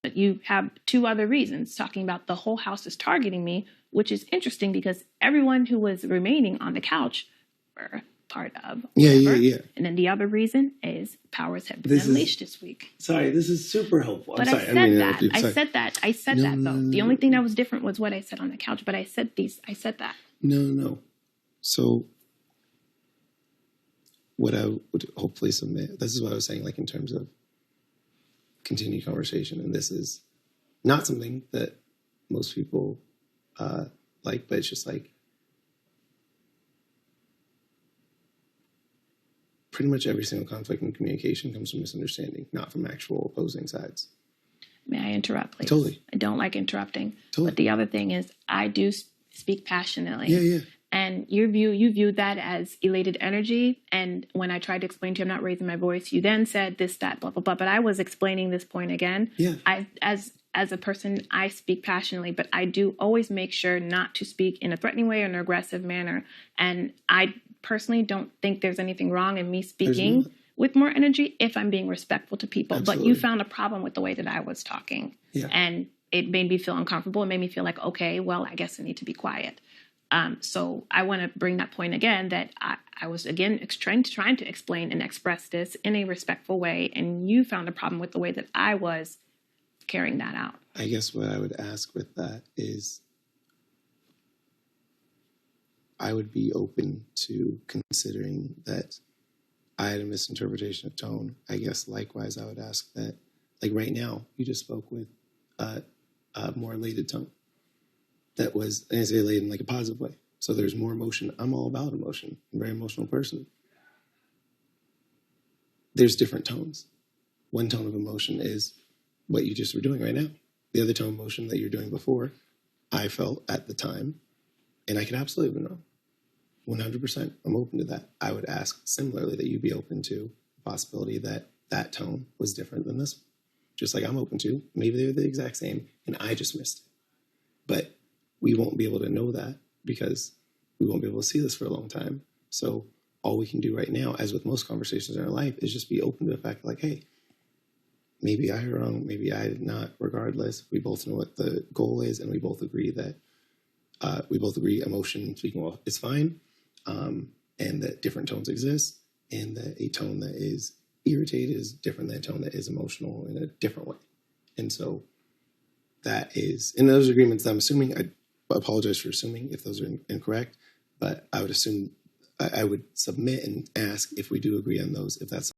But you have two other reasons talking about the whole house is targeting me, which is interesting because everyone who was remaining on the couch were part of whatever. Yeah. And then the other reason is powers have been unleashed this week. Sorry, this is super helpful. But I said that though. The only thing that was different was what I said on the couch, but I said that. No. So what I would hopefully submit, this is what I was saying, like in terms of continued conversation, and this is not something that most people like, but it's just like pretty much every single conflict in communication comes from misunderstanding, not from actual opposing sides. May I interrupt, please? Totally. I don't like interrupting. Totally. But the other thing is I do speak passionately. Yeah. And you viewed that as elated energy. And when I tried to explain to you, I'm not raising my voice, you then said this, that, blah, blah, blah. But I was explaining this point again. Yeah. As a person, I speak passionately, but I do always make sure not to speak in a threatening way or an aggressive manner. And I personally don't think there's anything wrong in me speaking with more energy if I'm being respectful to people. Absolutely. But you found a problem with the way that I was talking. Yeah. And it made me feel uncomfortable. It made me feel like, okay, well, I guess I need to be quiet. So I want to bring that point again, that I was, again, trying to explain and express this in a respectful way. And you found a problem with the way that I was carrying that out. I guess what I would ask with that is I would be open to considering that I had a misinterpretation of tone. I guess likewise, I would ask that, like right now, you just spoke with a more elated tone. That was, and I say elated in like a positive way. So there's more emotion. I'm all about emotion. I'm a very emotional person. There's different tones. One tone of emotion is what you just were doing right now. The other tone of emotion that you're doing before, I felt at the time, and I could absolutely have been wrong. 100%. I'm open to that. I would ask similarly that you be open to the possibility that that tone was different than this one. Just like I'm open to. Maybe they're the exact same, and I just missed it. But we won't be able to know that because we won't be able to see this for a long time. So all we can do right now, as with most conversations in our life, is just be open to the fact like, hey, maybe I heard wrong, maybe I did not. Regardless, we both know what the goal is, and we both agree that emotion speaking well is fine, and that different tones exist, and that a tone that is irritated is different than a tone that is emotional in a different way. And so that is, in those agreements that I'm assuming, I apologize for assuming if those are incorrect, but I would assume I would submit and ask if we do agree on those, if that's